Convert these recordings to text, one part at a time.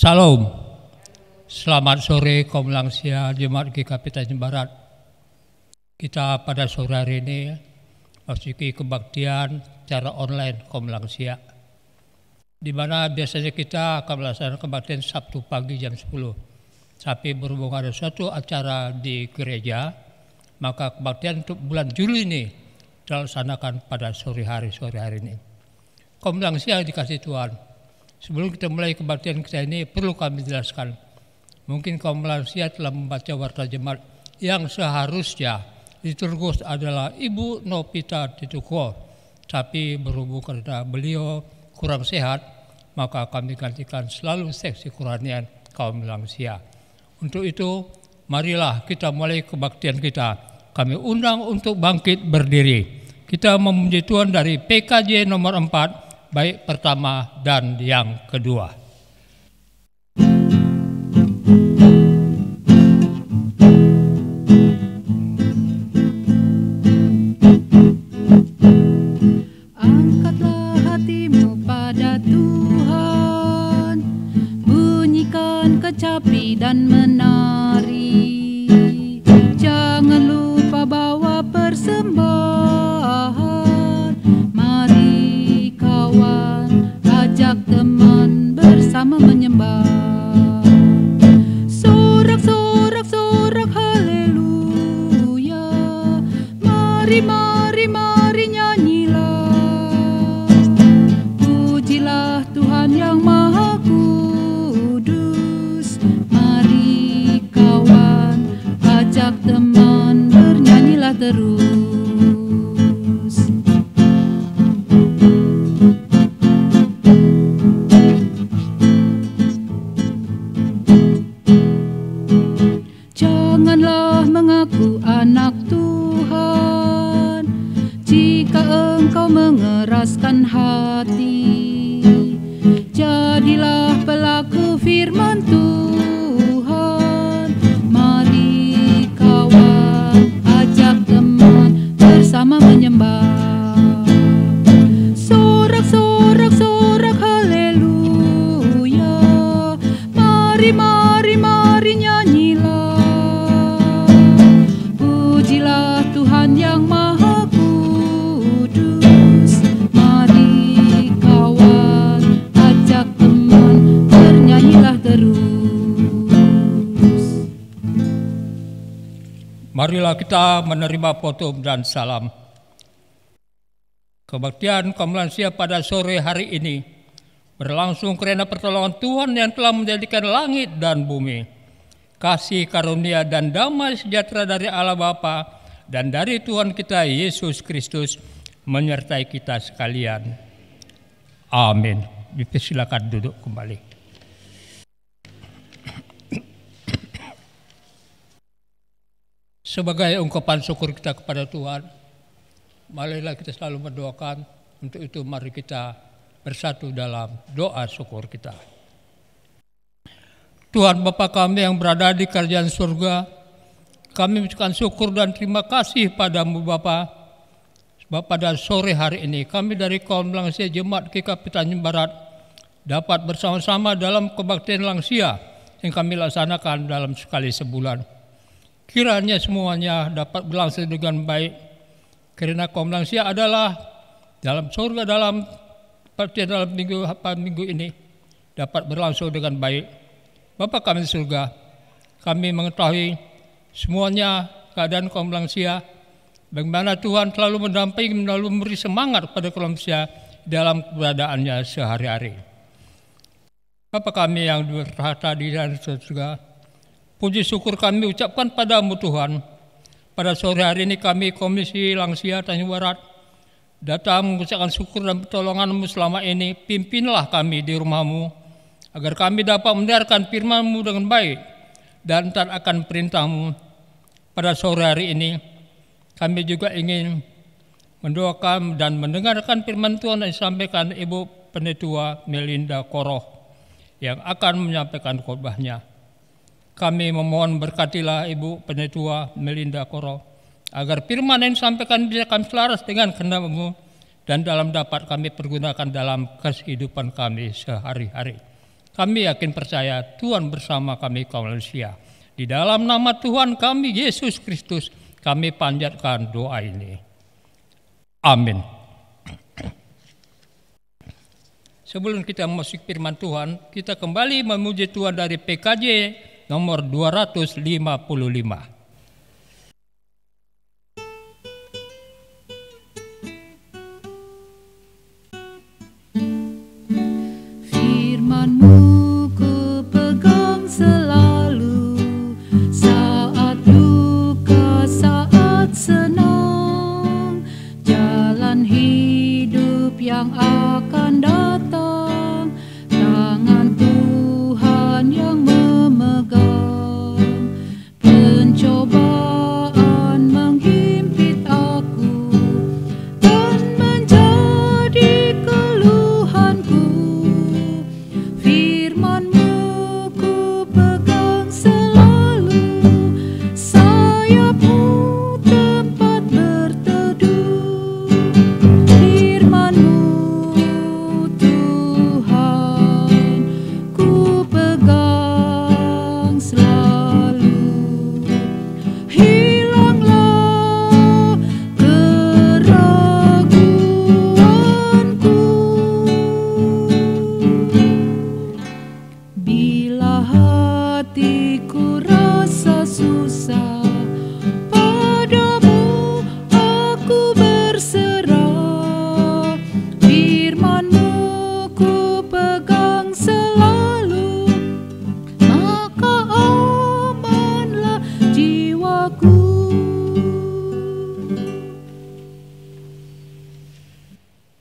Salam, selamat sore kaum langsia Jemaat GKP Tanjung Barat. Kita pada sore hari ini masuki kebaktian secara online kaum langsia, di mana biasanya kita akan melaksanakan kebaktian Sabtu pagi jam 10. Tapi berhubung ada suatu acara di gereja, maka kebaktian untuk bulan Juli ini dilaksanakan pada sore hari ini. Kaum langsia dikasih Tuhan, sebelum kita mulai kebaktian kita ini perlu kami jelaskan. Mungkin kaum lansia telah membaca warta jemaat yang seharusnya liturgus adalah Ibu Novita Tituko, tapi berhubung karena beliau kurang sehat, maka kami gantikan selalu seksi Quranian kaum lansia. Untuk itu, marilah kita mulai kebaktian kita. Kami undang untuk bangkit berdiri. Kita memuji Tuhan dari PKJ nomor 4, baik pertama dan yang kedua. Angkatlah hatimu pada Tuhan, bunyikan kecapi dan menari. Jangan lupa bawa persembahan. Mari kawan, ajak teman bersama menyembah. Sorak-sorak haleluya. Mari nyanyilah. Pujilah Tuhan yang Maha Kudus. Mari kawan, ajak teman bernyanyilah terus. Janganlah mengaku anak Tuhan jika engkau mengeraskan hati. Jadilah pelaku firman Tuhan. Mari kawan, ajak teman bersama menyembah. Sorak haleluya. Mari nyanyilah. Pujilah Tuhan yang Maha Kudus. Mari kawan, ajak teman bernyanyilah terus. Marilah kita menerima foto dan salam. Kebaktian kaum lansia pada sore hari ini berlangsung karena pertolongan Tuhan yang telah menjadikan langit dan bumi. Kasih karunia dan damai sejahtera dari Allah Bapa dan dari Tuhan kita Yesus Kristus menyertai kita sekalian. Amin. Silakan duduk kembali. Sebagai ungkapan syukur kita kepada Tuhan, marilah kita selalu mendoakan. Untuk itu mari kita bersatu dalam doa syukur kita. Tuhan Bapa kami yang berada di kerajaan surga, kami mengucapkan syukur dan terima kasih padamu Bapa. Sebab pada sore hari ini kami dari kaum lansia Jemaat GKP Tanjung Barat dapat bersama-sama dalam kebaktian lansia yang kami laksanakan dalam sekali sebulan. Kiranya semuanya dapat berlangsung dengan baik, karena kaum lansia adalah dalam surga, dalam minggu ini dapat berlangsung dengan baik. Bapa kami di surga, kami mengetahui semuanya keadaan kaum lansia, bagaimana Tuhan selalu mendampingi, selalu memberi semangat pada kaum lansia dalam keberadaannya sehari-hari. Bapa kami yang bertahta di dalam surga, puji syukur kami ucapkan padamu Tuhan. Pada sore hari ini kami Komisi Lansia Tanjung Barat datang mengucapkan syukur dan pertolongan-Mu selama ini. Pimpinlah kami di rumah-Mu, agar kami dapat mendengarkan firman-Mu dengan baik dan taat akan perintah-Mu. Pada sore hari ini kami juga ingin mendoakan dan mendengarkan firman Tuhan yang disampaikan Ibu Penetua Melinda Koroh yang akan menyampaikan khotbahnya. Kami memohon berkatilah Ibu Penetua Melinda Koroh, agar firman yang disampaikan bisa kami selaras dengan kehendak-Mu dan dalam dapat kami pergunakan dalam kehidupan kami sehari-hari. Kami yakin percaya Tuhan bersama kami kaum manusia. Di dalam nama Tuhan kami Yesus Kristus kami panjatkan doa ini. Amin. Sebelum kita masuk firman Tuhan, kita kembali memuji Tuhan dari PKJ nomor 255. Yang akan datang, tangan Tuhan yang memegang. Pencobaan menghimpit aku dan menjadi keluhanku. Firman-Mu ku pegang selalu, sayap-Mu tempat berteduh. Firman-Mu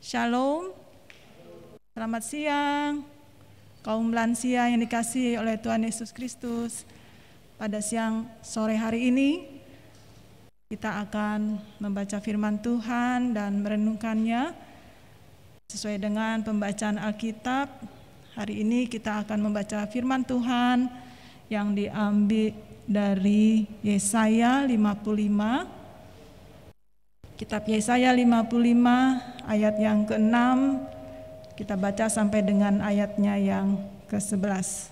Shalom, selamat siang kaum lansia yang dikasihi oleh Tuhan Yesus Kristus. Pada siang sore hari ini kita akan membaca firman Tuhan dan merenungkannya sesuai dengan pembacaan Alkitab. Hari ini kita akan membaca firman Tuhan yang diambil dari Yesaya 55. Kitab Yesaya 55 ayat yang ke-6, kita baca sampai dengan ayatnya yang ke-11.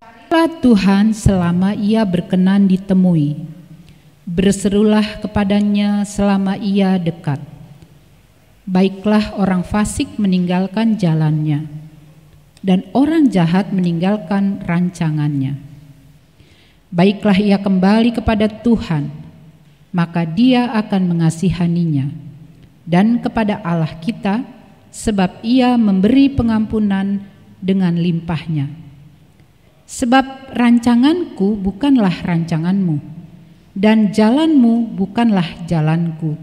Carilah Tuhan selama Ia berkenan ditemui, berserulah kepadanya selama Ia dekat. Baiklah orang fasik meninggalkan jalannya, dan orang jahat meninggalkan rancangannya. Baiklah ia kembali kepada Tuhan, maka Dia akan mengasihaninya, dan kepada Allah kita, sebab Ia memberi pengampunan dengan limpahnya. Sebab rancanganku bukanlah rancanganmu, dan jalanmu bukanlah jalanku.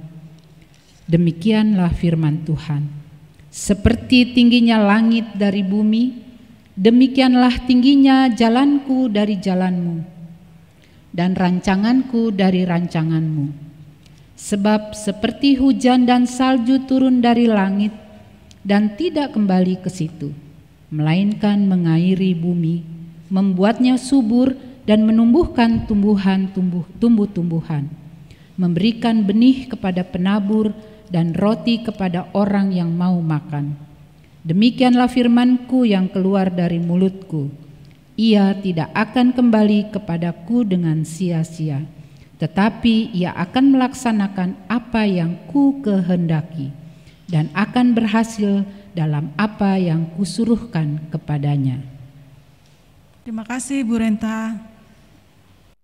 Demikianlah firman Tuhan. Seperti tingginya langit dari bumi, demikianlah tingginya jalanku dari jalanmu, dan rancanganku dari rancanganmu. Sebab seperti hujan dan salju turun dari langit dan tidak kembali ke situ, melainkan mengairi bumi, membuatnya subur dan menumbuhkan tumbuh-tumbuhan, memberikan benih kepada penabur dan roti kepada orang yang mau makan. Demikianlah firman-Ku yang keluar dari mulutku. Ia tidak akan kembali kepadaku dengan sia-sia, tetapi ia akan melaksanakan apa yang ku kehendaki dan akan berhasil dalam apa yang kusuruhkan kepadanya. Terima kasih Bu Renta.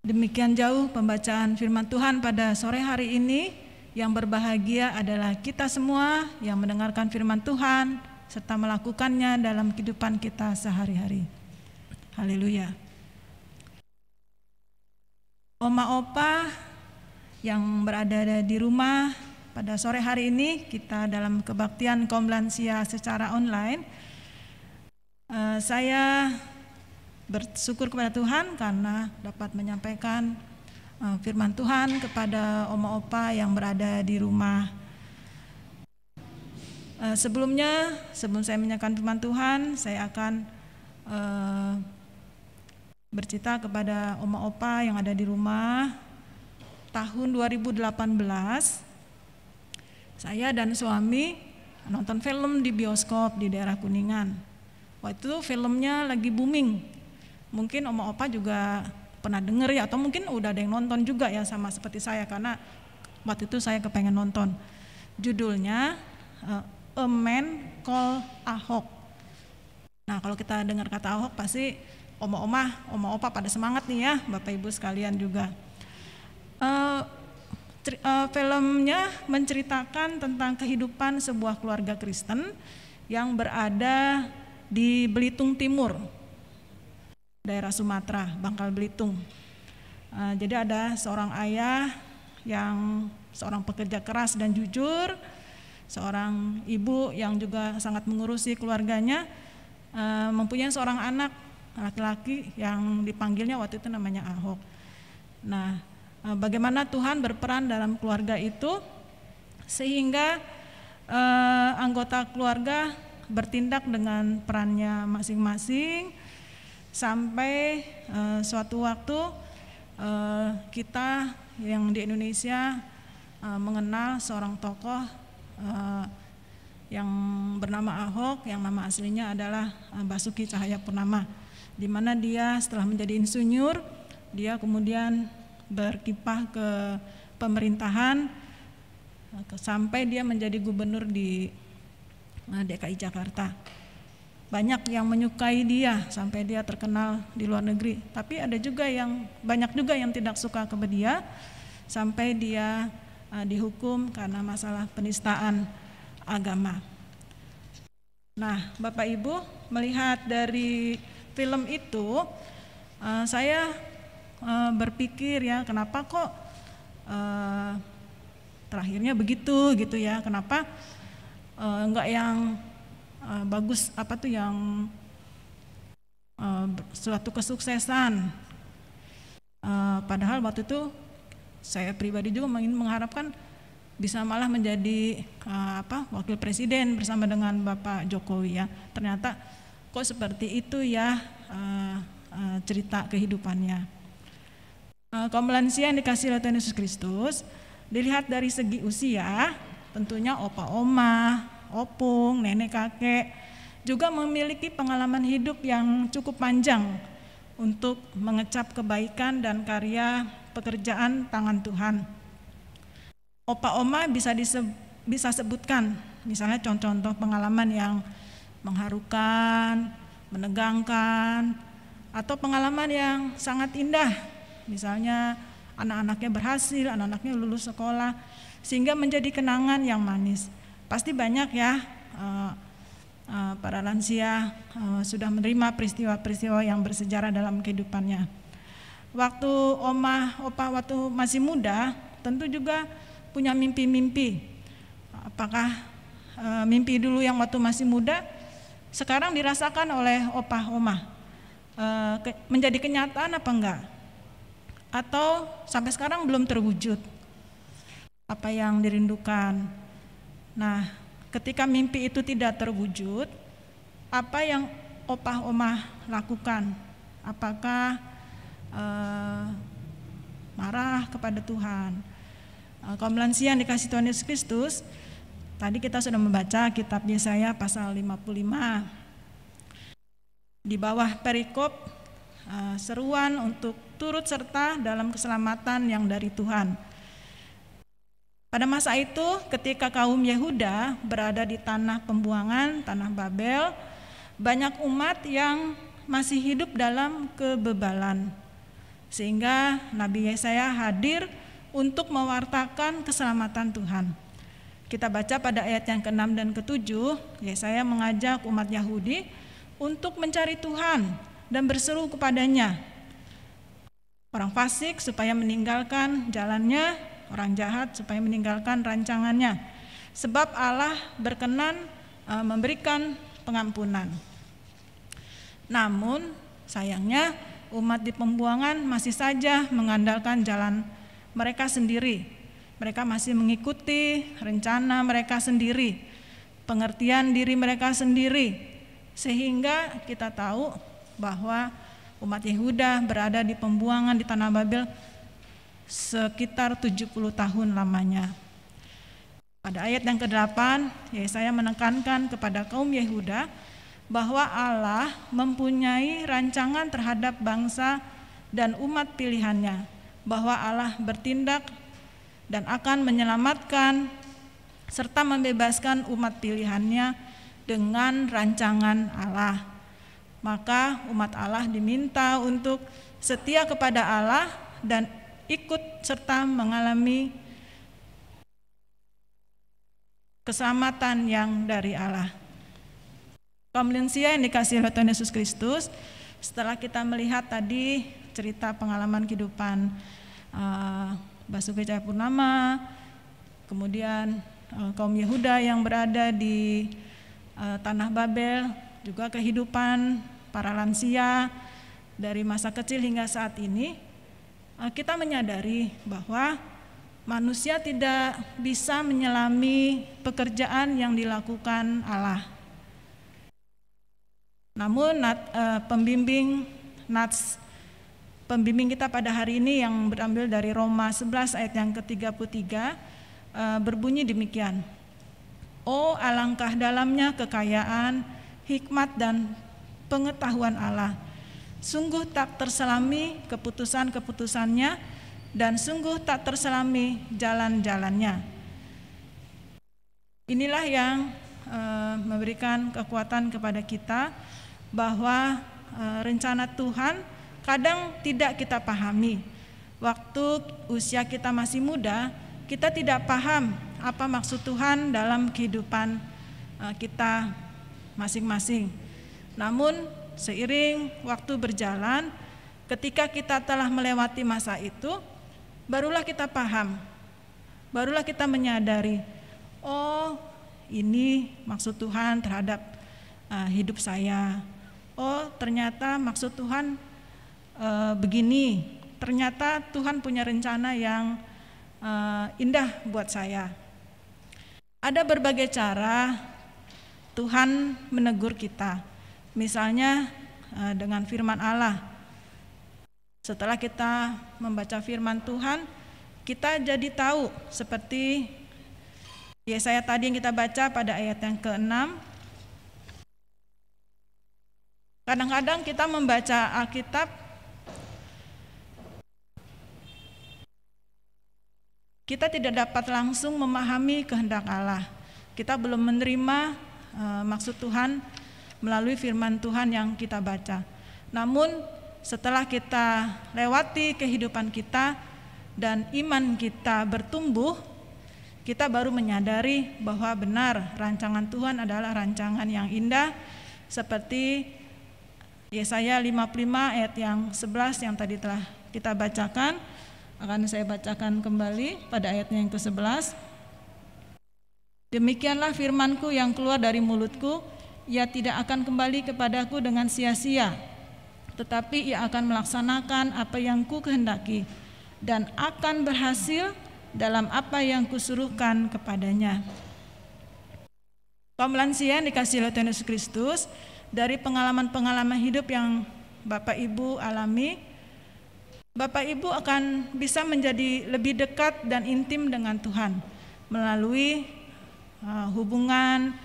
Demikian jauh pembacaan firman Tuhan pada sore hari ini. Yang berbahagia adalah kita semua yang mendengarkan firman Tuhan serta melakukannya dalam kehidupan kita sehari-hari. Haleluya. Oma opa yang berada di rumah, pada sore hari ini kita dalam kebaktian kaum lansia secara online. Saya bersyukur kepada Tuhan karena dapat menyampaikan firman Tuhan kepada oma opa yang berada di rumah. Sebelum saya menyampaikan firman Tuhan, saya akan bercerita kepada oma opa yang ada di rumah. Tahun 2018 Saya dan suami nonton film di bioskop di daerah Kuningan. Waktu itu filmnya lagi booming. Mungkin oma opa juga pernah denger ya, atau mungkin udah ada yang nonton juga ya sama seperti saya, karena waktu itu saya kepengen nonton. Judulnya A Man Called Ahok. Nah, kalau kita dengar kata Ahok pasti oma opa pada semangat nih ya, Bapak Ibu sekalian juga. Filmnya menceritakan tentang kehidupan sebuah keluarga Kristen yang berada di Belitung Timur, daerah Sumatera, Bangka Belitung. Jadi ada seorang ayah yang seorang pekerja keras dan jujur, seorang ibu yang juga sangat mengurusi keluarganya, mempunyai seorang anak laki-laki yang dipanggilnya waktu itu namanya Ahok. Nah, bagaimana Tuhan berperan dalam keluarga itu sehingga anggota keluarga bertindak dengan perannya masing-masing sampai suatu waktu kita yang di Indonesia mengenal seorang tokoh yang bernama Ahok, yang nama aslinya adalah Basuki Cahayapurnama, di mana dia setelah menjadi insinyur, dia kemudian berkiprah ke pemerintahan sampai dia menjadi gubernur di DKI Jakarta. Banyak yang menyukai dia sampai dia terkenal di luar negeri, tapi ada juga banyak juga yang tidak suka kepada dia sampai dia dihukum karena masalah penistaan agama. Nah, Bapak Ibu, melihat dari film itu saya berpikir ya, kenapa kok terakhirnya begitu gitu ya, kenapa enggak yang bagus, apa tuh yang suatu kesuksesan. Padahal waktu itu saya pribadi juga ingin mengharapkan bisa malah menjadi wakil presiden bersama dengan Bapak Jokowi ya. Ternyata kok seperti itu ya cerita kehidupannya. Kaum lansia yang dikasihi oleh Tuhan Yesus Kristus, dilihat dari segi usia, tentunya opa oma, opung, nenek kakek juga memiliki pengalaman hidup yang cukup panjang untuk mengecap kebaikan dan karya pekerjaan tangan Tuhan. Opa oma bisa sebutkan misalnya contoh-contoh pengalaman yang mengharukan, menegangkan, atau pengalaman yang sangat indah. Misalnya anak-anaknya berhasil, anak-anaknya lulus sekolah, sehingga menjadi kenangan yang manis. Pasti banyak ya para lansia sudah menerima peristiwa-peristiwa yang bersejarah dalam kehidupannya. Waktu opa waktu masih muda tentu juga punya mimpi-mimpi. Apakah mimpi dulu yang waktu masih muda sekarang dirasakan oleh opa oma menjadi kenyataan apa enggak? Atau sampai sekarang belum terwujud apa yang dirindukan. Nah, ketika mimpi itu tidak terwujud, apa yang opah omah lakukan? Apakah marah kepada Tuhan? Kaum lansia yang dikasihi Tuhan Yesus Kristus, tadi kita sudah membaca kitab Yesaya pasal 55. Di bawah perikop seruan untuk turut serta dalam keselamatan yang dari Tuhan. Pada masa itu ketika kaum Yehuda berada di tanah pembuangan, tanah Babel, banyak umat yang masih hidup dalam kebebalan. Sehingga Nabi Yesaya hadir untuk mewartakan keselamatan Tuhan. Kita baca pada ayat yang ke-6 dan ke-7, Yesaya mengajak umat Yahudi untuk mencari Tuhan dan berseru kepadanya. Orang fasik supaya meninggalkan jalannya, orang jahat supaya meninggalkan rancangannya. Sebab Allah berkenan memberikan pengampunan. Namun sayangnya umat di pembuangan masih saja mengandalkan jalan mereka sendiri. Mereka masih mengikuti rencana mereka sendiri, pengertian diri mereka sendiri. Sehingga kita tahu bahwa umat Yehuda berada di pembuangan di tanah Babel sekitar 70 tahun lamanya. Pada ayat yang ke-8, Yesaya menekankan kepada kaum Yehuda bahwa Allah mempunyai rancangan terhadap bangsa dan umat pilihannya, bahwa Allah bertindak dan akan menyelamatkan serta membebaskan umat pilihannya dengan rancangan Allah. Maka umat Allah diminta untuk setia kepada Allah dan ikut serta mengalami keselamatan yang dari Allah. Kaum lansia yang dikasihi oleh Tuhan Yesus Kristus, setelah kita melihat tadi cerita pengalaman kehidupan Basuki Cahayapurnama, kemudian kaum Yehuda yang berada di Tanah Babel, juga kehidupan para lansia dari masa kecil hingga saat ini, kita menyadari bahwa manusia tidak bisa menyelami pekerjaan yang dilakukan Allah. Namun pembimbing kita pada hari ini yang berambil dari Roma 11 ayat yang ke-33 berbunyi demikian. Oh, alangkah dalamnya kekayaan, hikmat dan pengetahuan Allah. Sungguh tak terselami keputusan-keputusannya dan sungguh tak terselami jalan-jalannya. Inilah yang memberikan kekuatan kepada kita bahwa rencana Tuhan kadang tidak kita pahami. Waktu usia kita masih muda, kita tidak paham apa maksud Tuhan dalam kehidupan kita masing-masing. Namun seiring waktu berjalan, ketika kita telah melewati masa itu, barulah kita paham, barulah kita menyadari, oh ini maksud Tuhan terhadap hidup saya. Oh ternyata maksud Tuhan begini, ternyata Tuhan punya rencana yang indah buat saya. Ada berbagai cara Tuhan menegur kita, misalnya dengan firman Allah. Setelah kita membaca firman Tuhan, kita jadi tahu seperti Yesaya tadi yang kita baca pada ayat yang ke-6. Kadang-kadang kita membaca Alkitab, kita tidak dapat langsung memahami kehendak Allah. Kita belum menerima maksud Tuhan melalui firman Tuhan yang kita baca. Namun setelah kita lewati kehidupan kita dan iman kita bertumbuh, kita baru menyadari bahwa benar rancangan Tuhan adalah rancangan yang indah, seperti Yesaya 55 ayat yang 11 yang tadi telah kita bacakan. Akan saya bacakan kembali pada ayatnya yang ke-11. Demikianlah firmanku yang keluar dari mulutku, ia tidak akan kembali kepadaku dengan sia-sia, tetapi ia akan melaksanakan apa yang ku kehendaki dan akan berhasil dalam apa yang kusuruhkan kepadanya. Kaum lansia yang dikasihi oleh Tuhan Yesus Kristus, dari pengalaman-pengalaman hidup yang Bapak Ibu alami, Bapak Ibu akan bisa menjadi lebih dekat dan intim dengan Tuhan melalui hubungan,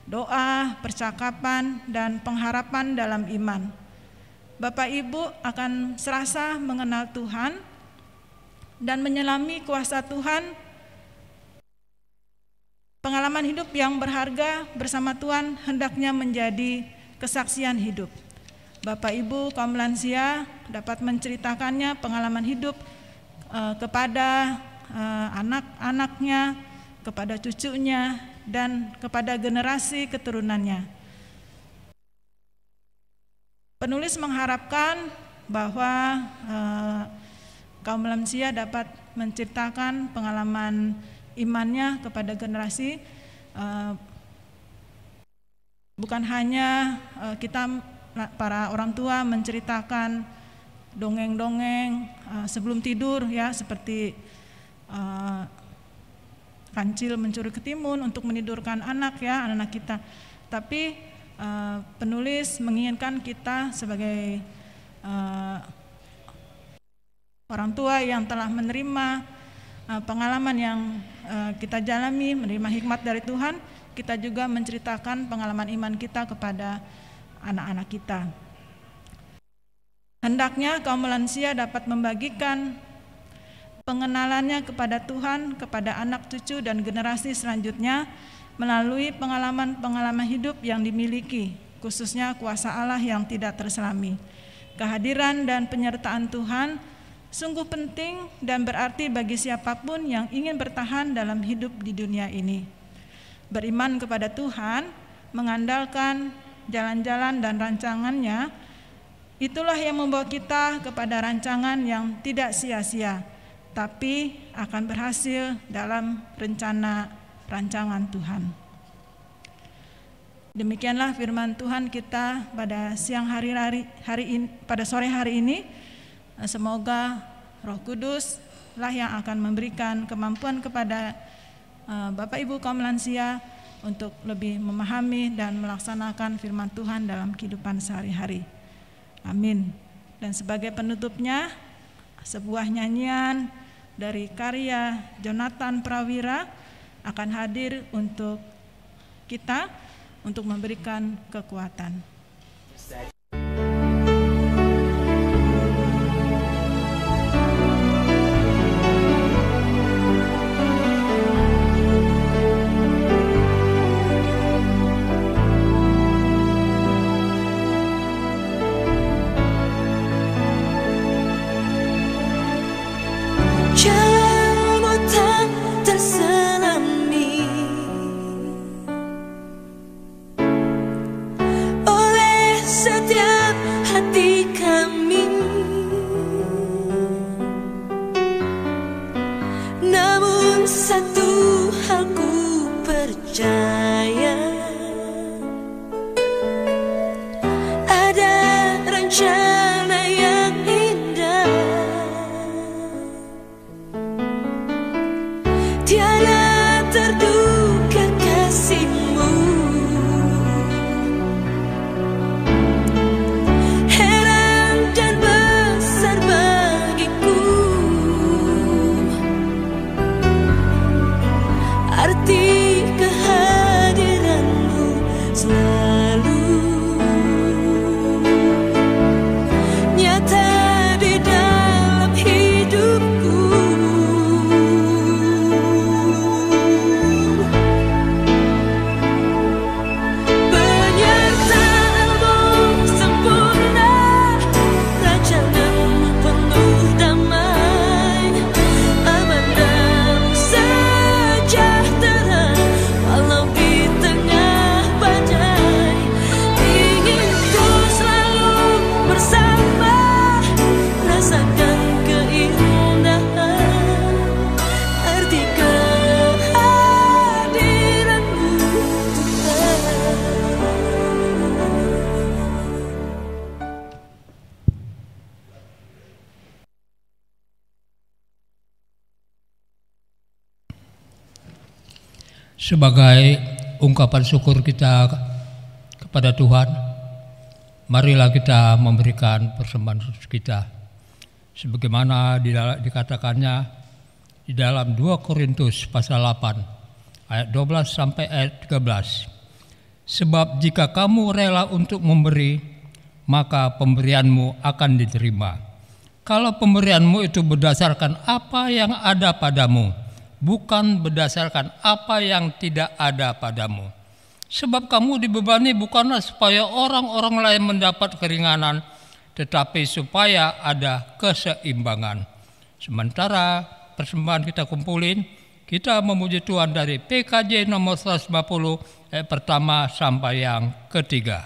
doa, percakapan, dan pengharapan dalam iman. Bapak Ibu akan serasa mengenal Tuhan dan menyelami kuasa Tuhan. Pengalaman hidup yang berharga bersama Tuhan hendaknya menjadi kesaksian hidup. Bapak Ibu kaum lansia dapat menceritakannya pengalaman hidup kepada anak-anaknya, kepada cucunya, dan kepada generasi keturunannya. Penulis mengharapkan bahwa kaum lansia dapat menceritakan pengalaman imannya kepada generasi, bukan hanya kita para orang tua menceritakan dongeng-dongeng sebelum tidur ya, seperti kancil mencuri ketimun untuk menidurkan anak ya, anak-anak kita. Tapi penulis menginginkan kita sebagai orang tua yang telah menerima pengalaman yang kita jalani, menerima hikmat dari Tuhan, kita juga menceritakan pengalaman iman kita kepada anak-anak kita. Hendaknya kaum lansia dapat membagikan pengenalannya kepada Tuhan, kepada anak cucu dan generasi selanjutnya melalui pengalaman-pengalaman hidup yang dimiliki, khususnya kuasa Allah yang tidak terselami. Kehadiran dan penyertaan Tuhan sungguh penting dan berarti bagi siapapun yang ingin bertahan dalam hidup di dunia ini. Beriman kepada Tuhan, mengandalkan jalan-jalan dan rancangannya, itulah yang membawa kita kepada rancangan yang tidak sia-sia, tapi akan berhasil dalam rancangan Tuhan. Demikianlah firman Tuhan kita pada pada sore hari ini. Semoga Roh Kudus lah yang akan memberikan kemampuan kepada Bapak Ibu kaum lansia untuk lebih memahami dan melaksanakan firman Tuhan dalam kehidupan sehari-hari. Amin. Dan sebagai penutupnya, sebuah nyanyian dari karya Jonathan Prawira akan hadir untuk kita untuk memberikan kekuatan. Sebagai ungkapan syukur kita kepada Tuhan, marilah kita memberikan persembahan kita. Sebagaimana dikatakannya di dalam 2 Korintus pasal 8 ayat 12 sampai ayat 13. Sebab jika kamu rela untuk memberi, maka pemberianmu akan diterima. Kalau pemberianmu itu berdasarkan apa yang ada padamu, bukan berdasarkan apa yang tidak ada padamu. Sebab kamu dibebani bukanlah supaya orang-orang lain mendapat keringanan, tetapi supaya ada keseimbangan. Sementara persembahan kita kumpulin, kita memuji Tuhan dari PKJ nomor 150 ayat pertama sampai yang ketiga.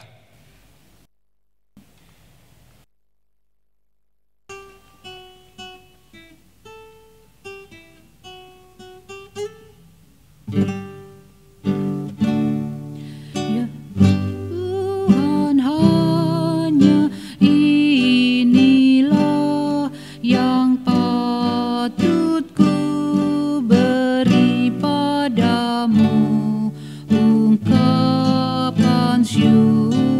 Tuhan, hanya inilah yang patut ku beri padamu, ungkapan syukur.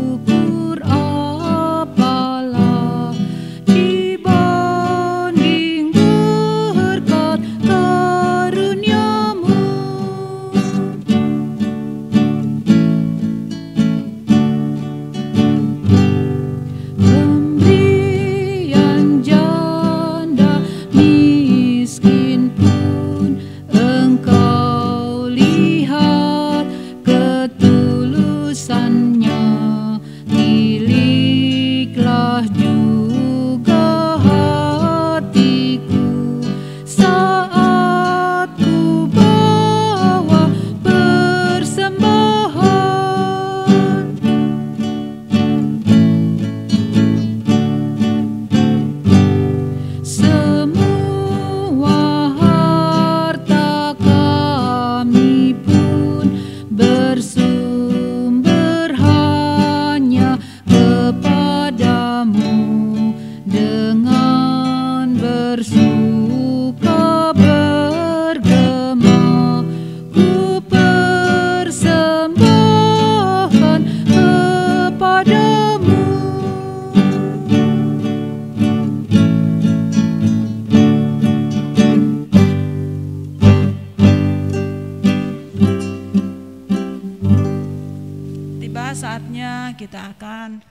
kita akan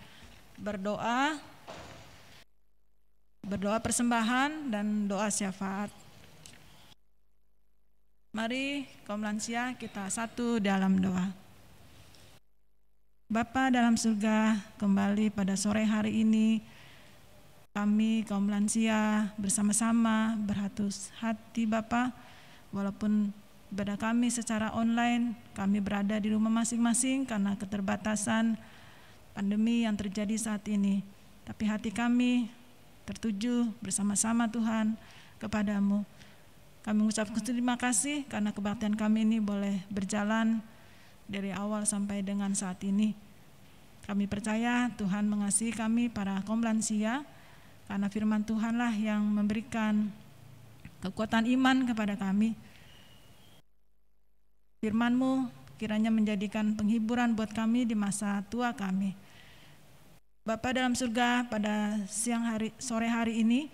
berdoa persembahan dan doa syafaat. Mari kaum lansia kita satu dalam doa. Bapa dalam surga, kembali pada sore hari ini kami kaum lansia bersama-sama berhatus hati Bapa, walaupun ibadah kami secara online, kami berada di rumah masing-masing karena keterbatasan pandemi yang terjadi saat ini. Tapi hati kami tertuju bersama-sama Tuhan kepadamu. Kami mengucapkan terima kasih karena kebaktian kami ini boleh berjalan dari awal sampai dengan saat ini. Kami percaya Tuhan mengasihi kami para kaum lansia, karena firman Tuhanlah yang memberikan kekuatan iman kepada kami. Firman-Mu kiranya menjadikan penghiburan buat kami di masa tua kami. Bapa dalam surga, pada sore hari ini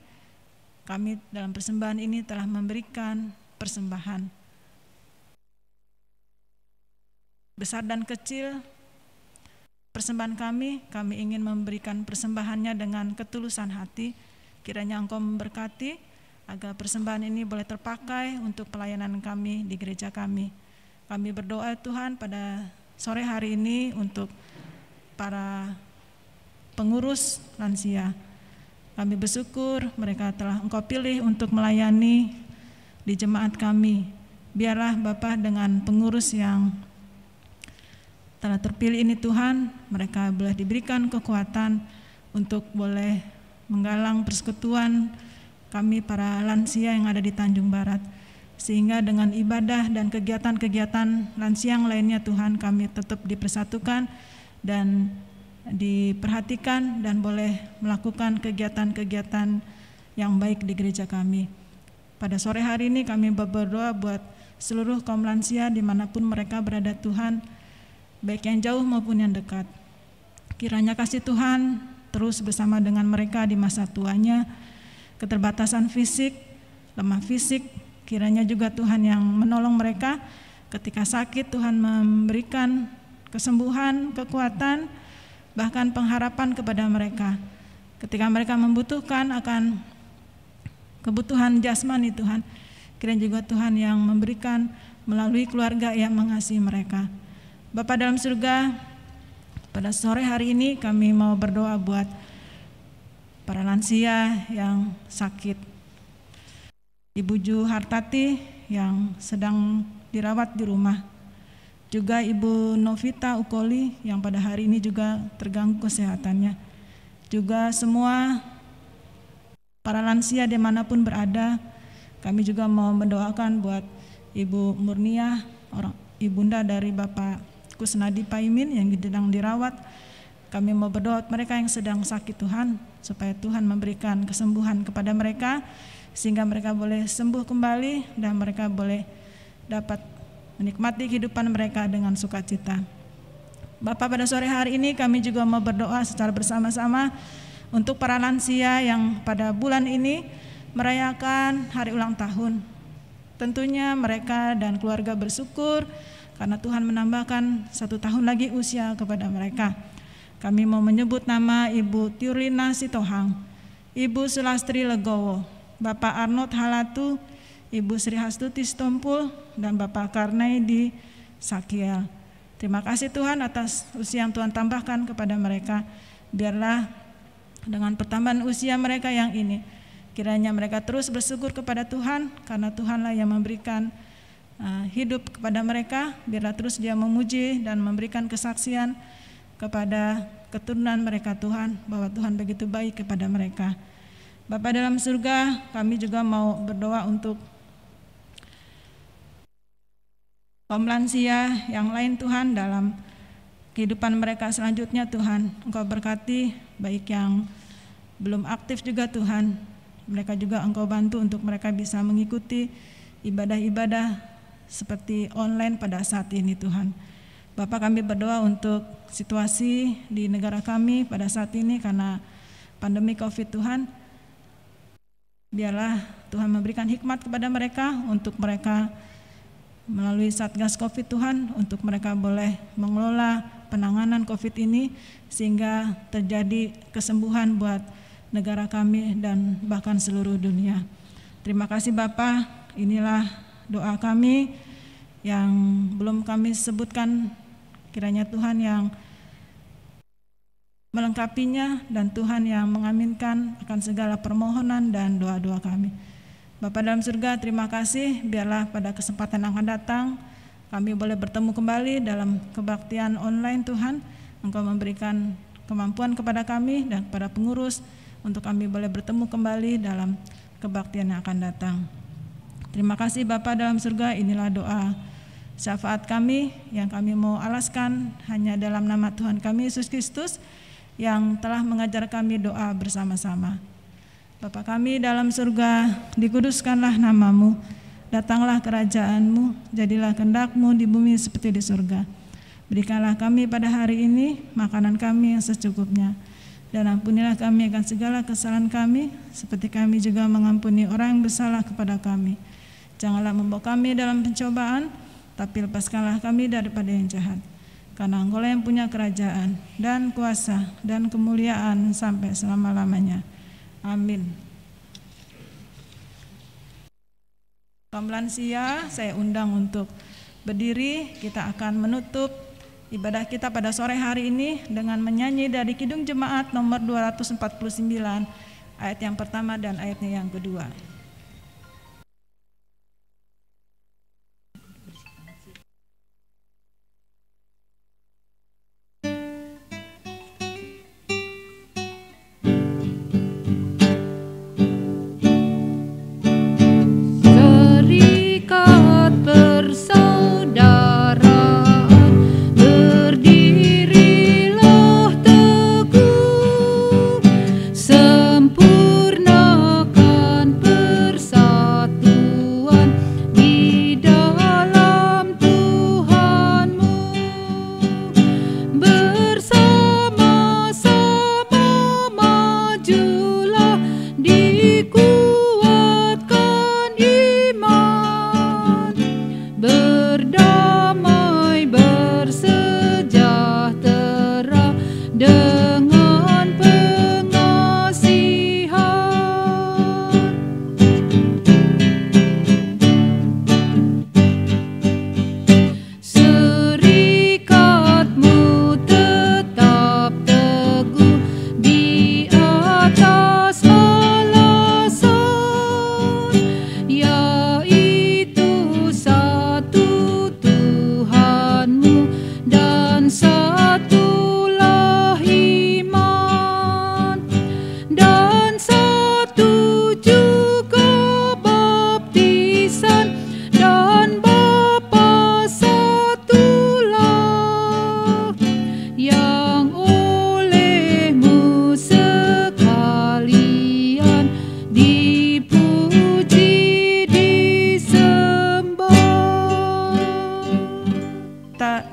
kami dalam persembahan ini telah memberikan persembahan besar dan kecil. Persembahan kami ingin memberikan persembahannya dengan ketulusan hati. Kiranya Engkau memberkati agar persembahan ini boleh terpakai untuk pelayanan kami di gereja kami. Kami berdoa Tuhan pada sore hari ini untuk para pengurus lansia. Kami bersyukur mereka telah Engkau pilih untuk melayani di jemaat kami. Biarlah Bapa dengan pengurus yang telah terpilih ini Tuhan, mereka boleh diberikan kekuatan untuk boleh menggalang persekutuan kami para lansia yang ada di Tanjung Barat. Sehingga dengan ibadah dan kegiatan-kegiatan lansia yang lainnya Tuhan, kami tetap dipersatukan dan diperhatikan dan boleh melakukan kegiatan-kegiatan yang baik di gereja kami. Pada sore hari ini kami berdoa buat seluruh kaum lansia dimanapun mereka berada Tuhan, baik yang jauh maupun yang dekat. Kiranya kasih Tuhan terus bersama dengan mereka di masa tuanya, keterbatasan fisik, lemah fisik, kiranya juga Tuhan yang menolong mereka ketika sakit. Tuhan memberikan kesembuhan, kekuatan, bahkan pengharapan kepada mereka ketika mereka membutuhkan akan kebutuhan jasmani Tuhan. Kiranya juga Tuhan yang memberikan melalui keluarga yang mengasihi mereka. Bapa dalam surga, pada sore hari ini kami mau berdoa buat para lansia yang sakit. Ibu Ju Hartati yang sedang dirawat di rumah. Juga Ibu Novita Ukoli yang pada hari ini juga terganggu kesehatannya. Juga semua para lansia dimanapun berada, kami juga mau mendoakan buat Ibu Murniah, ibunda dari Bapak Kusnadi Paimin yang sedang dirawat. Kami mau berdoa mereka yang sedang sakit Tuhan, supaya Tuhan memberikan kesembuhan kepada mereka, sehingga mereka boleh sembuh kembali dan mereka boleh dapat menikmati kehidupan mereka dengan sukacita. Bapak, pada sore hari ini kami juga mau berdoa secara bersama-sama untuk para lansia yang pada bulan ini merayakan hari ulang tahun. Tentunya mereka dan keluarga bersyukur karena Tuhan menambahkan 1 tahun lagi usia kepada mereka. Kami mau menyebut nama Ibu Tiurlina Sitohang, Ibu Sulastri Legowo, Bapak Arnold Halatu, Ibu Sri Hastuti Stompul, dan Bapak Karnaidi Sakiel. Terima kasih Tuhan atas usia yang Tuhan tambahkan kepada mereka. Biarlah dengan pertambahan usia mereka yang ini, kiranya mereka terus bersyukur kepada Tuhan, karena Tuhanlah yang memberikan hidup kepada mereka. Biarlah terus dia memuji dan memberikan kesaksian kepada keturunan mereka Tuhan, bahwa Tuhan begitu baik kepada mereka. Bapa dalam surga, kami juga mau berdoa untuk kaum lansia yang lain Tuhan, dalam kehidupan mereka selanjutnya Tuhan. Engkau berkati, baik yang belum aktif juga Tuhan, mereka juga Engkau bantu untuk mereka bisa mengikuti ibadah-ibadah seperti online pada saat ini Tuhan. Bapak, kami berdoa untuk situasi di negara kami pada saat ini karena pandemi COVID Tuhan. Biarlah Tuhan memberikan hikmat kepada mereka untuk mereka melalui Satgas COVID Tuhan, untuk mereka boleh mengelola penanganan COVID ini sehingga terjadi kesembuhan buat negara kami dan bahkan seluruh dunia. Terima kasih Bapak, inilah doa kami yang belum kami sebutkan, kiranya Tuhan yang melengkapinya dan Tuhan yang mengaminkan akan segala permohonan dan doa-doa kami. Bapa dalam surga, terima kasih, biarlah pada kesempatan yang akan datang kami boleh bertemu kembali dalam kebaktian online Tuhan. Engkau memberikan kemampuan kepada kami dan kepada pengurus untuk kami boleh bertemu kembali dalam kebaktian yang akan datang. Terima kasih Bapa dalam surga, inilah doa syafaat kami yang kami mau alaskan hanya dalam nama Tuhan kami Yesus Kristus yang telah mengajar kami doa bersama-sama. Bapa kami dalam surga, dikuduskanlah namamu, datanglah kerajaan-Mu, jadilah kehendak-Mu di bumi seperti di surga. Berikanlah kami pada hari ini makanan kami yang secukupnya, dan ampunilah kami akan segala kesalahan kami, seperti kami juga mengampuni orang yang bersalah kepada kami. Janganlah membawa kami dalam pencobaan, tapi lepaskanlah kami daripada yang jahat. Karena Engkau yang punya kerajaan dan kuasa dan kemuliaan sampai selama-lamanya. Amin. Kaum lansia, saya undang untuk berdiri. Kita akan menutup ibadah kita pada sore hari ini dengan menyanyi dari Kidung Jemaat nomor 249, ayat yang pertama dan ayatnya yang kedua.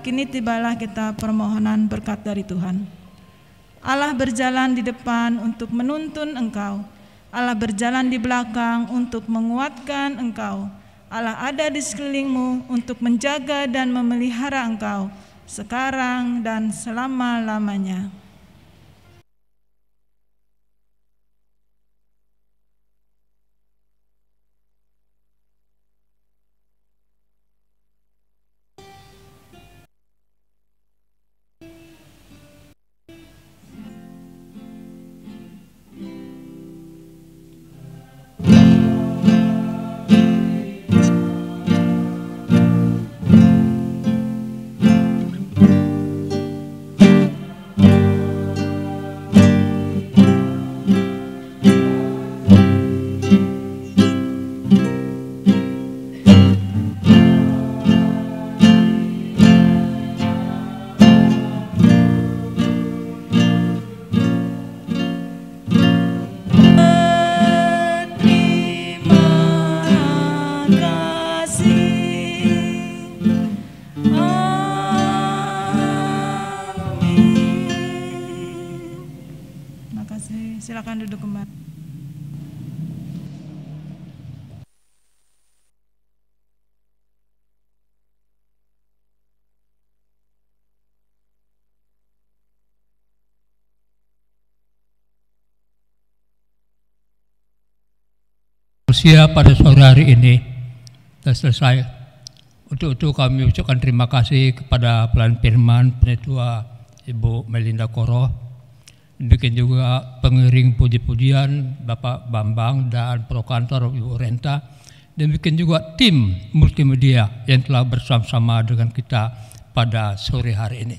Kini tibalah kita permohonan berkat dari Tuhan. Allah berjalan di depan untuk menuntun engkau. Allah berjalan di belakang untuk menguatkan engkau. Allah ada di sekelilingmu untuk menjaga dan memelihara engkau sekarang dan selama-lamanya. Silakan duduk kembali. lansia pada sore hari ini sudah selesai. Untuk itu kami ucapkan terima kasih kepada pelayan firman Penetua Ibu Melinda Koro, demikian juga pengiring puji-pujian Bapak Bambang dan Prokantor Ibu Renta, demikian juga tim multimedia yang telah bersama-sama dengan kita pada sore hari ini.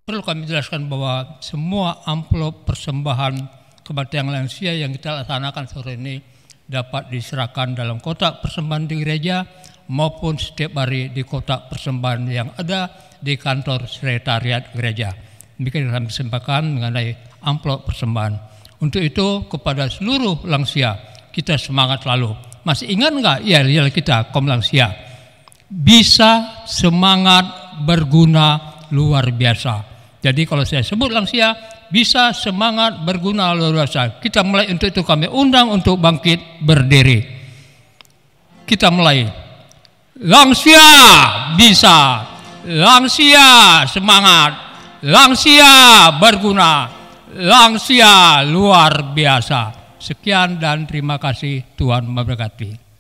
Perlu kami jelaskan bahwa semua amplop persembahan kebaktian lansia yang kita laksanakan sore ini dapat diserahkan dalam kotak persembahan di gereja maupun setiap hari di kotak persembahan yang ada di kantor sekretariat gereja. Demikian kami sampaikan mengenai amplop persembahan. Untuk itu kepada seluruh lansia kita semangat selalu. Masih ingat enggak yel-yel kita kaum lansia? Bisa, semangat, berguna, luar biasa. Jadi kalau saya sebut lansia, bisa, semangat, berguna, luar biasa. Kita mulai untuk itu kami undang untuk bangkit berdiri. Kita mulai. Lansia bisa, lansia semangat, lansia berguna, lansia luar biasa. Sekian dan terima kasih, Tuhan memberkati.